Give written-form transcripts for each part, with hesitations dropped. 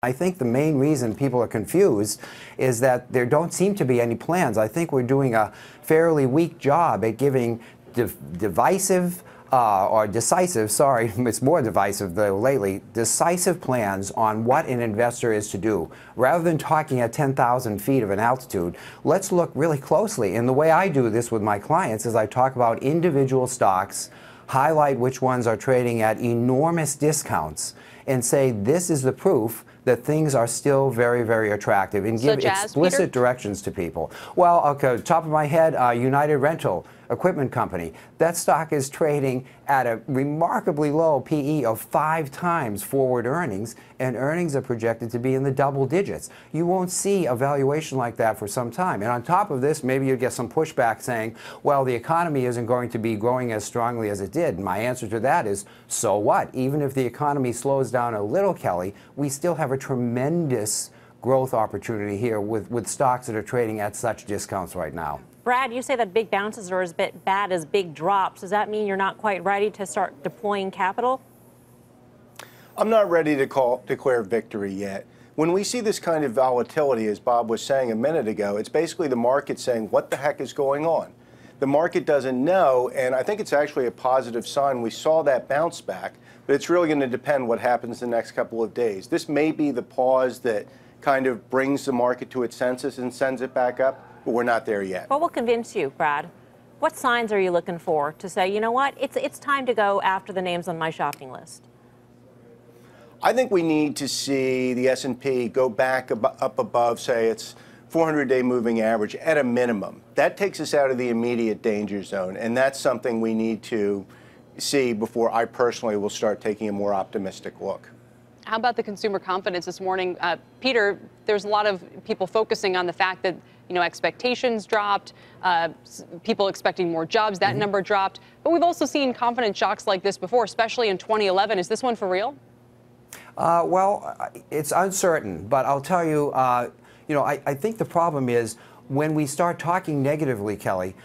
I think the main reason people are confused is that there don't seem to be any plans. I think we're doing a fairly weak job at giving decisive, sorry, it's more divisive though lately, decisive plans on what an investor is to do. Rather than talking at 10,000 feet of an altitude, let's look really closely. And the way I do this with my clients is I talk about individual stocks, highlight which ones are trading at enormous discounts, and say this is the proof that things are still very, very attractive, and give explicit directions to people. Well, okay, top of my head, United Rental Equipment Company. That stock is trading at a remarkably low PE of 5 times forward earnings, and earnings are projected to be in the double digits. You won't see a valuation like that for some time. And on top of this, maybe you get some pushback saying, well, the economy isn't going to be growing as strongly as it did. And my answer to that is, so what? Even if the economy slows down a little, Kelly, we still have a tremendous growth opportunity here with stocks that are trading at such discounts right now. Brad, you say that big bounces are as bad as big drops. Does that mean you're not quite ready to start deploying capital? I'm not ready to declare victory yet. When we see this kind of volatility, as Bob was saying a minute ago, it's basically the market saying, what the heck is going on? The market doesn't know, and I think it's actually a positive sign. We saw that bounce back, but it's really going to depend what happens the next couple of days. This may be the pause that kind of brings the market to its senses and sends it back up, but we're not there yet. What will convince you, Brad? What signs are you looking for to say, you know what, it's time to go after the names on my shopping list? I think we need to see the S&P go back up above, say, its 400-day moving average at a minimum. That takes us out of the immediate danger zone, and that's something we need to see before I personally will start taking a more optimistic look. How about the consumer confidence this morning? Peter, there's a lot of people focusing on the fact that, you know, expectations dropped, people expecting more jobs, that number dropped. But we've also seen confidence shocks like this before, especially in 2011. Is this one for real? Well, it's uncertain, but I'll tell you, you know, I think the problem is when we start talking negatively, Kelly,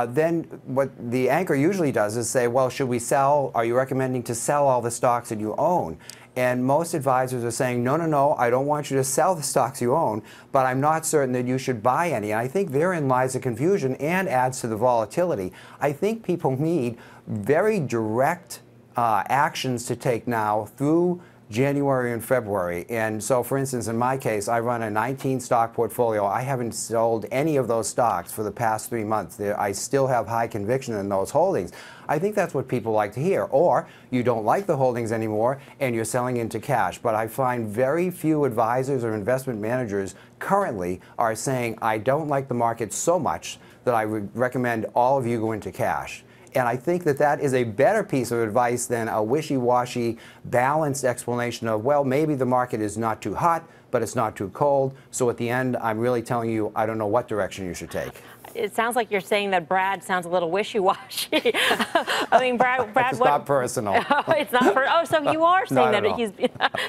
then what the anchor usually does is say, well, should we sell? Are you recommending to sell all the stocks that you own? And most advisors are saying, no, no, no, I don't want you to sell the stocks you own, but I'm not certain that you should buy any. And I think therein lies the confusion and adds to the volatility. I think people need very direct actions to take now through January and February. And so, for instance, in my case, I run a 19-stock portfolio. I haven't sold any of those stocks for the past 3 months. I still have high conviction in those holdings. I think that's what people like to hear. Or you don't like the holdings anymore and you're selling into cash. But I find very few advisors or investment managers currently are saying, I don't like the market so much that I would recommend all of you go into cash. And I think that that is a better piece of advice than a wishy-washy, balanced explanation of, well, maybe the market is not too hot, but it's not too cold. So at the end, I'm really telling you, I don't know what direction you should take. It sounds like you're saying that Brad sounds a little wishy-washy. I mean, Brad, it's not personal. It's not for. Oh, so you are saying that he's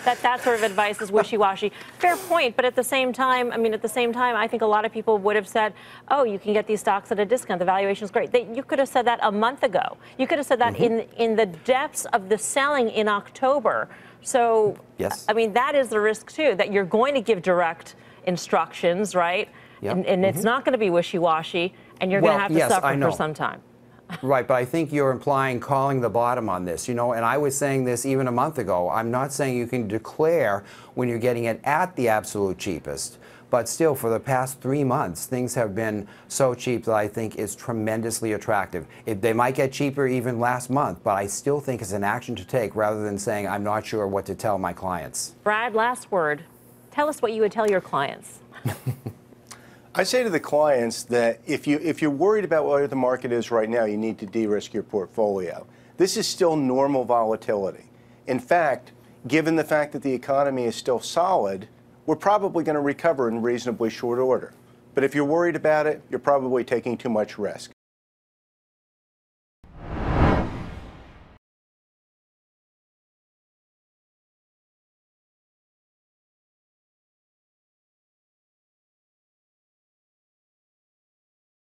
that sort of advice is wishy-washy. Fair point, but at the same time, I think a lot of people would have said, "Oh, you can get these stocks at a discount. The valuation is great." You could have said that a month ago. You could have said that in the depths of the selling in October. So, yes. I mean, that is the risk too. That you're going to give direct instructions, right? Yep. And it's not going to be wishy-washy, and you're going to have to suffer for some time. Right, but I think you're implying calling the bottom on this, you know, and I was saying this even a month ago. I'm not saying you can declare when you're getting it at the absolute cheapest, but still for the past 3 months, things have been so cheap that I think it's tremendously attractive. They might get cheaper even last month, but I still think it's an action to take rather than saying I'm not sure what to tell my clients. Brad, last word. Tell us what you would tell your clients. I say to the clients that if you're worried about where the market is right now, you need to de-risk your portfolio. This is still normal volatility. In fact, given the fact that the economy is still solid, we're probably going to recover in reasonably short order. But if you're worried about it, you're probably taking too much risk.